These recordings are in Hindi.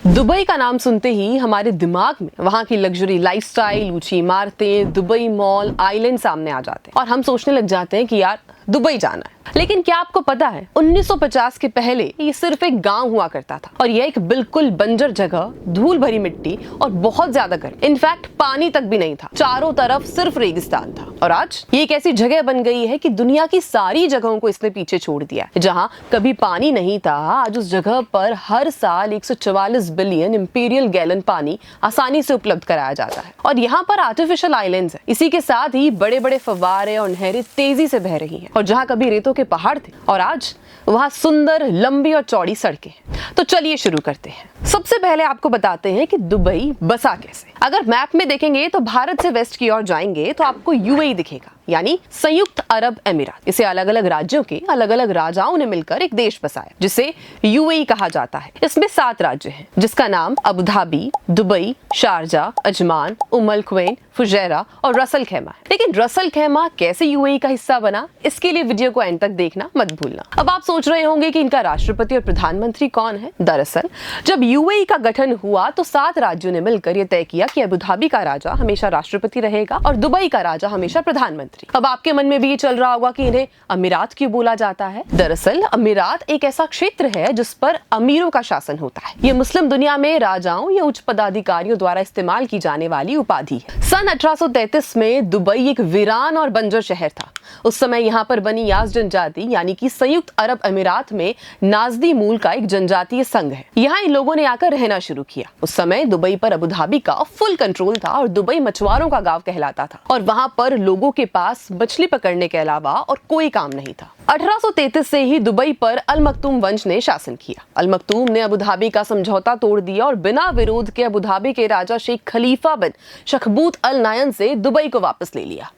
दुबई का नाम सुनते ही हमारे दिमाग में वहाँ की लग्जरी लाइफस्टाइल, ऊंची इमारतें, दुबई मॉल, आइलैंड सामने आ जाते हैं और हम सोचने लग जाते हैं कि यार दुबई जाना है। लेकिन क्या आपको पता है 1950 के पहले ये सिर्फ एक गांव हुआ करता था और यह एक बिल्कुल बंजर जगह, धूल भरी मिट्टी और बहुत ज्यादा गर्म, इनफैक्ट पानी तक भी नहीं था, चारों तरफ सिर्फ रेगिस्तान था। और आज ये एक ऐसी जगह बन गई है कि दुनिया की सारी जगहों को इसने पीछे छोड़ दिया है। जहां कभी पानी नहीं था, आज उस जगह पर हर साल 144 बिलियन इंपीरियल गैलन पानी आसानी से उपलब्ध कराया जाता है। और यहाँ पर आर्टिफिशियल आइलैंड्स है, इसी के साथ ही बड़े बड़े फव्वारे और नहरें तेजी से बह रही हैं। और जहाँ कभी रेतों के पहाड़ थे और आज वहाँ सुंदर, लंबी और चौड़ी सड़कें हैं। तो चलिए शुरू करते हैं। सबसे पहले आपको बताते हैं कि दुबई बसा कैसे। अगर मैप में देखेंगे तो भारत से वेस्ट की ओर जाएंगे तो आपको यूएई दिखेगा, यानी संयुक्त अरब अमीरात। इसे अलग अलग राज्यों के अलग अलग राजाओं ने मिलकर एक देश बसाया, जिसे यूएई कहा जाता है। इसमें 7 राज्य हैं, जिसका नाम Abu Dhabi, Dubai, Sharjah, Ajman, Umm Quwain, Fujairah और रसल खैमा है। लेकिन रसल खैमा कैसे यूएई का हिस्सा बना, इसके लिए वीडियो को एंड तक देखना मत भूलना। अब आप सोच रहे होंगे कि इनका राष्ट्रपति और प्रधानमंत्री कौन है। दरअसल जब यूएई का गठन हुआ तो 7 राज्यों ने मिलकर यह तय किया कि अबू धाबी का राजा हमेशा राष्ट्रपति रहेगा और दुबई का राजा हमेशा प्रधानमंत्री। अब आपके मन में भी ये चल रहा होगा कि इन्हें अमीरात क्यों बोला जाता है। दरअसल अमीरात एक ऐसा क्षेत्र है जिस पर अमीरों का शासन होता है। ये मुस्लिम दुनिया में राजाओं या उच्च पदाधिकारियों द्वारा इस्तेमाल की जाने वाली उपाधि है। सन 1833 में दुबई एक वीरान और बंजर शहर था। उस समय यहाँ पर बनी याज जनजाति, यानी कि संयुक्त अरब अमीरात में नाजदी मूल का एक जनजातीय संघ है। यहाँ इन लोगों ने आकर रहना शुरू किया। उस समय दुबई पर अबू धाबी का फुल कंट्रोल था और दुबई मछुआरों का गांव कहलाता था और वहाँ पर लोगों के पास मछली पकड़ने के अलावा और कोई काम नहीं था। 1833 से ही दुबई पर अल मखतूम वंश ने शासन किया। अल मखतूम ने अबू धाबी का समझौता तोड़ दिया और बिना विरोध के अबू धाबी के राजा शेख खलीफा बिन शखबूत अल नायन से दुबई को वापस ले लिया।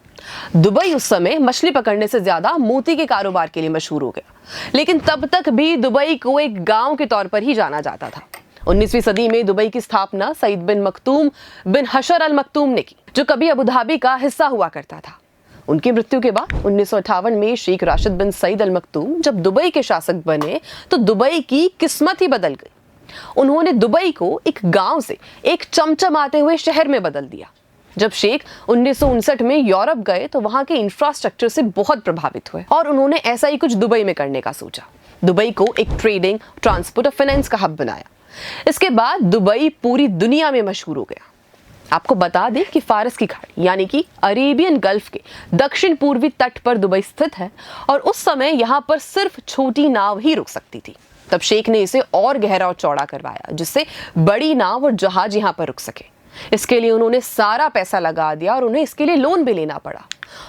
दुबई उस समय मछली पकड़ने से ज्यादा मोती के कारोबार के लिए मशहूर हो गया, लेकिन तब तक भी दुबई को एक गांव के तौर पर ही जाना जाता था। 19वीं सदी में दुबई की स्थापना सईद बिन मखतूम बिन हशर अल मखतूम ने की, जो कभी अबू धाबी का हिस्सा हुआ करता था। उनकी मृत्यु के बाद 1958 में शेख राशिद बिन सईद अल मखतूम जब दुबई के शासक बने तो दुबई की किस्मत ही बदल गई। उन्होंने दुबई को एक गांव से एक चमचमाते हुए शहर में बदल दिया। जब शेख 1959 में यूरोप गए तो वहां के इंफ्रास्ट्रक्चर से बहुत प्रभावित हुए और उन्होंने ऐसा ही कुछ दुबई में करने का सोचा। दुबई को एक ट्रेडिंग, ट्रांसपोर्ट और फाइनेंस का हब बनाया। इसके बाद दुबई पूरी दुनिया में मशहूर हो गया। आपको बता दें कि फारस की खाड़ी, यानी कि अरेबियन गल्फ के दक्षिण पूर्वी तट पर दुबई स्थित है और उस समय यहाँ पर सिर्फ छोटी नाव ही रुक सकती थी। तब शेख ने इसे और गहरा और चौड़ा करवाया, जिससे बड़ी नाव और जहाज यहाँ पर रुक सके। इसके लिए उन्होंने सारा पैसा लगा दिया और उन्हें इसके लिए लोन भी लेना पड़ा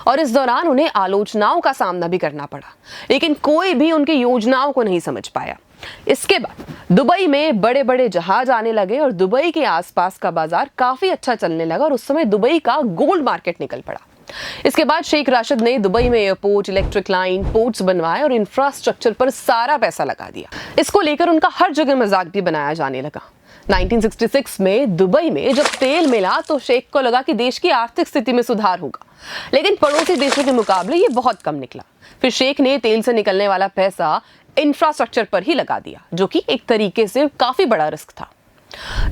और इस दौरान उन्हें आलोचनाओं का सामना भी करना पड़ा, लेकिन कोई भी उनकी योजनाओं को नहीं समझ पाया। इसके बाद दुबई में बड़े बड़े जहाज आने लगे और दुबई के आसपास का बाजार काफी अच्छा चलने लगा और उस समय दुबई का गोल्ड मार्केट निकल पड़ा। इसके बाद शेख राशिद ने दुबई में एयरपोर्ट, इलेक्ट्रिक लाइन, पोर्ट्स बनवाए और इंफ्रास्ट्रक्चर पर सारा पैसा लगा दिया। इसको लेकर उनका हर जगह मजाक भी बनाया जाने लगा। 1966 में दुबई में जब तेल मिला तो शेख को लगा कि देश की आर्थिक स्थिति में सुधार होगा, लेकिन पड़ोसी देशों के मुकाबले ये बहुत कम निकला। फिर शेख ने तेल से निकलने वाला पैसा इंफ्रास्ट्रक्चर पर ही लगा दिया, जो कि एक तरीके से काफी बड़ा रिस्क था।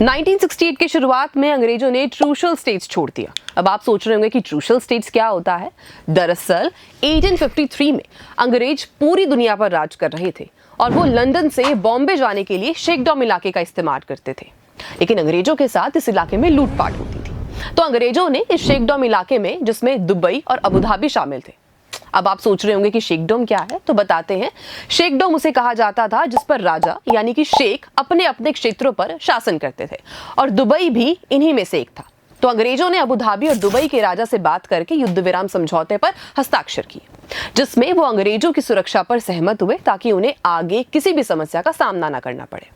1968 की शुरुआत में अंग्रेजों ने ट्रूशल स्टेट्स छोड़ दिया। अब आप सोच रहे होंगे कि ट्रूशल स्टेट्स क्या होता है। दरअसल 1853 में अंग्रेज पूरी दुनिया पर राज कर रहे थे और वो लंदन से बॉम्बे जाने के लिए शेकडॉम इलाके का इस्तेमाल करते थे, लेकिन अंग्रेजों के साथ इस इलाके में लूटपाट होती थी। तो अंग्रेजों ने इस शेकडॉम इलाके में, जिसमें दुबई और अबू धाबी शामिल थे। अब आप सोच रहे होंगे कि शेकडोम क्या है, तो बताते हैं। शेकडोम उसे कहा जाता था जिस पर राजा, यानी कि शेख, अपने अपने क्षेत्रों पर शासन करते थे और दुबई भी इन्हीं में से एक था। तो अंग्रेजों ने अबू धाबी और दुबई के राजा से बात करके युद्ध विराम समझौते पर हस्ताक्षर किए, जिसमें वो अंग्रेजों की सुरक्षा पर सहमत हुए ताकि उन्हें आगे किसी भी समस्या का सामना न करना पड़े।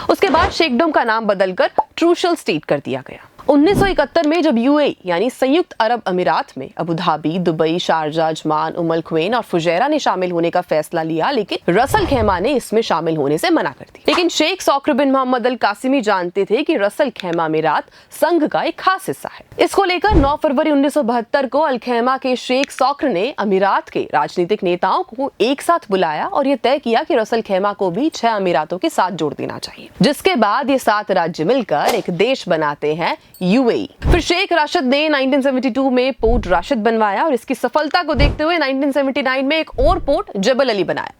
उसके बाद शेकडोम का नाम बदलकर ट्रूशल स्टेट कर दिया गया 1971 में जब यूएई यानी संयुक्त अरब अमीरात में Abu Dhabi, Dubai, Sharjah, Ajman, Umm Al Quwain और फुजैरा ने शामिल होने का फैसला लिया, लेकिन रसल खैमा ने इसमें शामिल होने से मना कर दी। लेकिन शेख सॉक्र बिन मोहम्मद अल कासिमी जानते थे कि रसल खैमा अमीरात संघ का एक खास हिस्सा है। इसको लेकर 9 फरवरी 1972 को अल खैमा के शेख सॉक्र ने अमीरात के राजनीतिक नेताओं को एक साथ बुलाया और ये तय किया कि रसल खैमा को भी 6 अमीरातों के साथ जोड़ देना चाहिए, जिसके बाद ये 7 राज्य मिलकर एक देश बनाते हैं, यूएई। फिर शेख राशिद ने 1972 में पोर्ट राशिद बनवाया और इसकी सफलता को देखते हुए 1979 में एक और पोर्ट जबल अली बनाया।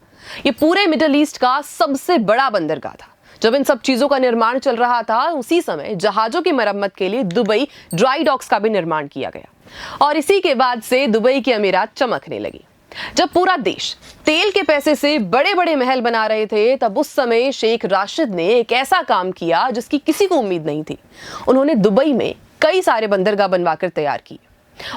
ये पूरे मिडिल ईस्ट का सबसे बड़ा बंदरगाह था। जब इन सब चीजों का निर्माण चल रहा था, उसी समय जहाजों की मरम्मत के लिए दुबई ड्राई डॉक्स का भी निर्माण किया गया और इसी के बाद से दुबई की अमीरात चमकने लगी। जब पूरा देश तेल के पैसे से बड़े बड़े महल बना रहे थे, तब उस समय शेख राशिद ने एक ऐसा काम किया जिसकी किसी को उम्मीद नहीं थी। उन्होंने दुबई में कई सारे बंदरगाह बनवाकर तैयार किए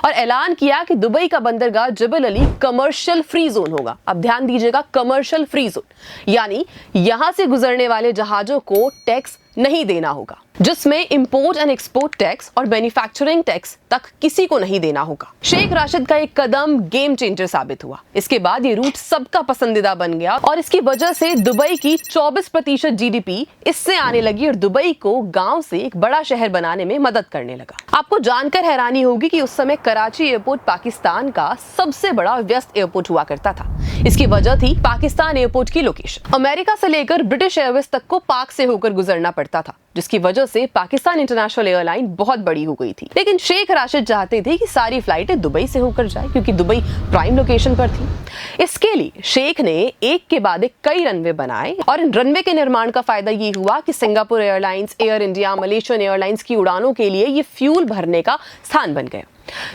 और ऐलान किया कि दुबई का बंदरगाह जबल अली कमर्शियल फ्री जोन होगा। अब ध्यान दीजिएगा, कमर्शियल फ्री जोन, यानी यहां से गुजरने वाले जहाजों को टैक्स नहीं देना होगा, जिसमें इंपोर्ट एंड एक्सपोर्ट टैक्स और मैन्युफैक्चरिंग टैक्स तक किसी को नहीं देना होगा। शेख राशिद का एक कदम गेम चेंजर साबित हुआ। इसके बाद ये रूट सबका पसंदीदा बन गया और इसकी वजह से दुबई की 24% जीडीपी इससे आने लगी और दुबई को गांव से एक बड़ा शहर बनाने में मदद करने लगा। आपको जानकर हैरानी होगी कि उस समय कराची एयरपोर्ट पाकिस्तान का सबसे बड़ा व्यस्त एयरपोर्ट हुआ करता था। इसकी वजह थी पाकिस्तान एयरपोर्ट की लोकेशन। अमेरिका से लेकर ब्रिटिश एयरवेज तक को पाक से होकर गुजरना पड़ता था, जिसकी वजह से पाकिस्तान इंटरनेशनल एयरलाइन बहुत बड़ी हो गई थी। लेकिन शेख राशिद चाहते थे कि सारी फ्लाइटें दुबई से होकर जाए, क्योंकि दुबई प्राइम लोकेशन पर थी। इसके लिए शेख ने एक के बाद एक कई रनवे बनाए और इन रनवे के निर्माण का फायदा ये हुआ कि Singapore airlines, air India, Malaysian airlines की उड़ानों के लिए ये फ्यूल भरने का स्थान बन गया।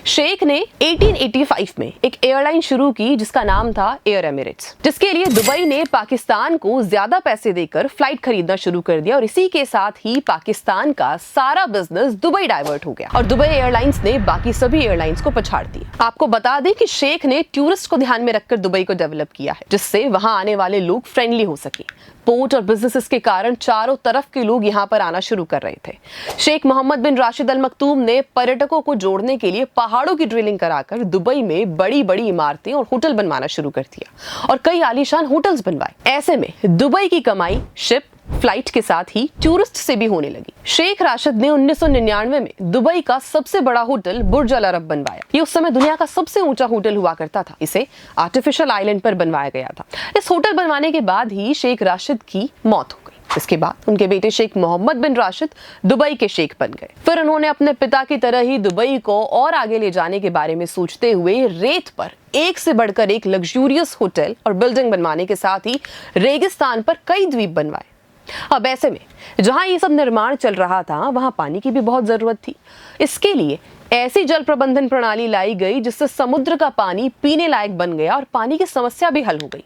शेख ने 1885 में एक एयरलाइन शुरू की जिसका नाम था एयर एमिरेट्स, जिसके लिए दुबई ने पाकिस्तान को ज्यादा पैसे देकर फ्लाइट खरीदना शुरू कर दिया और इसी के साथ ही पाकिस्तान का सारा बिजनेस दुबई डाइवर्ट हो गया और दुबई एयरलाइंस ने बाकी सभी एयरलाइंस को पछाड़ दिया। आपको बता दें कि शेख ने टूरिस्ट को ध्यान में रखकर दुबई को डेवलप किया है, जिससे वहां आने वाले लोग फ्रेंडली हो सके। पोर्ट और बिजनेसेस के कारण चारों तरफ के लोग यहाँ पर आना शुरू कर रहे थे। शेख मोहम्मद बिन राशिद अल मखतूम ने पर्यटकों को जोड़ने के लिए पहाड़ों की ड्रिलिंग कराकर दुबई में बड़ी बड़ी इमारतें और होटल बनवाना शुरू कर दिया और कई आलीशान होटल्स बनवाए। ऐसे में दुबई की कमाई शिप, फ्लाइट के साथ ही टूरिस्ट से भी होने लगी। शेख राशिद ने 1999 में दुबई का सबसे बड़ा होटल बुर्ज अल अरब बनवाया। ये उस समय दुनिया का सबसे ऊंचा होटल हुआ करता था। इसे आर्टिफिशियल आइलैंड पर बनवाया गया था। इस होटल बनवाने के बाद ही शेख राशिद की मौत हो गई। इसके बाद उनके बेटे शेख मोहम्मद बिन राशिद दुबई के शेख बन गए। फिर उन्होंने अपने पिता की तरह ही दुबई को और आगे ले जाने के बारे में सोचते हुए रेत पर एक से बढ़कर एक लग्जूरियस होटल और बिल्डिंग बनवाने के साथ ही रेगिस्तान पर कई द्वीप बनवाए। अब ऐसे में जहां ये सब निर्माण चल रहा था, वहां पानी की भी बहुत जरूरत थी। इसके लिए ऐसी जल प्रबंधन प्रणाली लाई गई जिससे समुद्र का पानी पीने लायक बन गया और पानी की समस्या भी हल हो गई।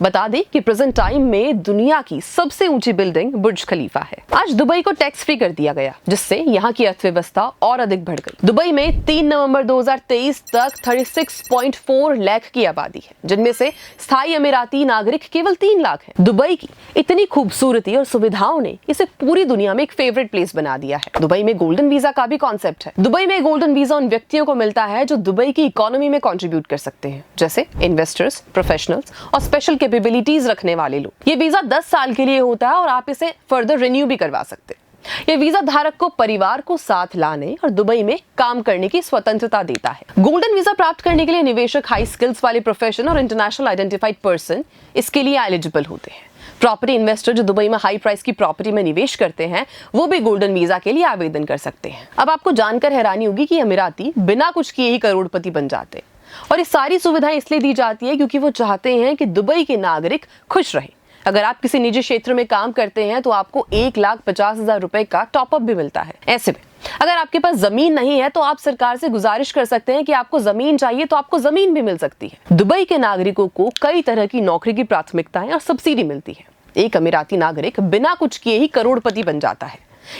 बता दें कि प्रेजेंट टाइम में दुनिया की सबसे ऊंची बिल्डिंग बुर्ज खलीफा है। आज दुबई को टैक्स फ्री कर दिया गया, जिससे यहाँ की अर्थव्यवस्था और अधिक बढ़ गई। दुबई में 3 नवंबर 2023 तक 36.4 लाख की आबादी है, जिनमें से स्थायी अमीराती नागरिक केवल 3 लाख है। दुबई की इतनी खूबसूरती और सुविधाओं ने इसे पूरी दुनिया में एक फेवरेट प्लेस बना दिया है। दुबई में गोल्डन वीजा का भी कॉन्सेप्ट है। दुबई में गोल्डन वीजा उन व्यक्तियों को मिलता है जो दुबई की इकोनॉमी में कंट्रीब्यूट कर सकते हैं, जैसे इन्वेस्टर्स, प्रोफेशनल्स और स्पेशल कैपेबिलिटीज रखने वाले लोग। ये वीजा 10 साल के लिए होता है और आप इसे फर्दर रिन्यू भी करवा सकते हैं। ये वीजा धारक को परिवार को साथ लाने और दुबई में काम करने की स्वतंत्रता देता है। गोल्डन वीजा प्राप्त करने के लिए निवेशक हाई स्किल्स वाले प्रोफेशन और इंटरनेशनल आइडेंटिफाइड पर्सन इसके लिए एलिजिबल होते हैं। प्रॉपर्टी इन्वेस्टर जो दुबई में हाई प्राइस की प्रॉपर्टी में निवेश करते हैं, वो भी गोल्डन वीजा के लिए आवेदन कर सकते हैं। अब आपको जानकर हैरानी होगी कि अमीराती बिना कुछ किए ही करोड़पति बन जाते हैं और ये सारी सुविधाएं इसलिए दी जाती है क्योंकि वो चाहते हैं कि दुबई के नागरिक खुश रहें। अगर आप किसी निजी क्षेत्र में काम करते हैं तो आपको 1,50,000 रुपए का टॉपअप भी मिलता है। ऐसे में अगर आपके पास जमीन नहीं है तो आप सरकार से गुजारिश कर सकते हैं कि आपको जमीन चाहिए तो आपको जमीन भी मिल सकती है। दुबई के नागरिकों को कई तरह की नौकरी की प्राथमिकताएं और सब्सिडी मिलती है। एक अमीराती नागरिक बिना कुछ किए ही करोड़पति बन जाता है।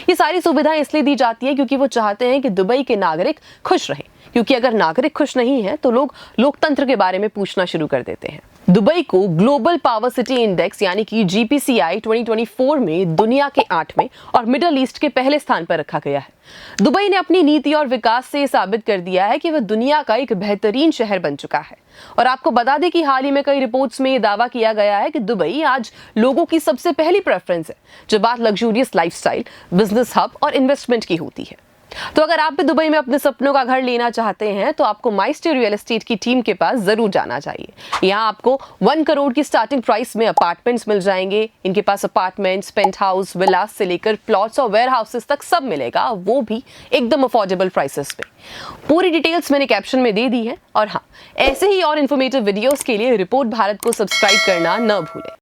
ये सारी सुविधाएं इसलिए दी जाती है क्योंकि वो चाहते हैं कि दुबई के नागरिक खुश रहें, क्योंकि अगर नागरिक खुश नहीं है तो लोग लोकतंत्र के बारे में पूछना शुरू कर देते हैं। दुबई को ग्लोबल पावर सिटी इंडेक्स यानी कि GPCI 2024 में दुनिया के 8वें और मिडल ईस्ट के पहले स्थान पर रखा गया है। दुबई ने अपनी नीति और विकास से साबित कर दिया है कि वह दुनिया का एक बेहतरीन शहर बन चुका है। और आपको बता दें कि हाल ही में कई रिपोर्ट्स में यह दावा किया गया है कि दुबई आज लोगों की सबसे पहली प्रेफरेंस है जब बात लग्जूरियस लाइफस्टाइल, बिजनेस हब और इन्वेस्टमेंट की होती है। तो अगर आप भी दुबई में अपने सपनों का घर लेना चाहते हैं तो आपको माइस्टर रियल एस्टेट की टीम के पास जरूर जाना चाहिए। यहाँ आपको 1 करोड़ की स्टार्टिंग प्राइस में अपार्टमेंट्स मिल जाएंगे। इनके पास अपार्टमेंट्स, पेंट हाउस, विलास से लेकर प्लॉट्स और वेयर हाउसेस तक सब मिलेगा, वो भी एकदम अफोर्डेबल प्राइसेस पे। पूरी डिटेल्स मैंने कैप्शन में दे दी है। और हाँ, ऐसे ही और इन्फॉर्मेटिव वीडियोस के लिए रिपोर्ट भारत को सब्सक्राइब करना न भूलें।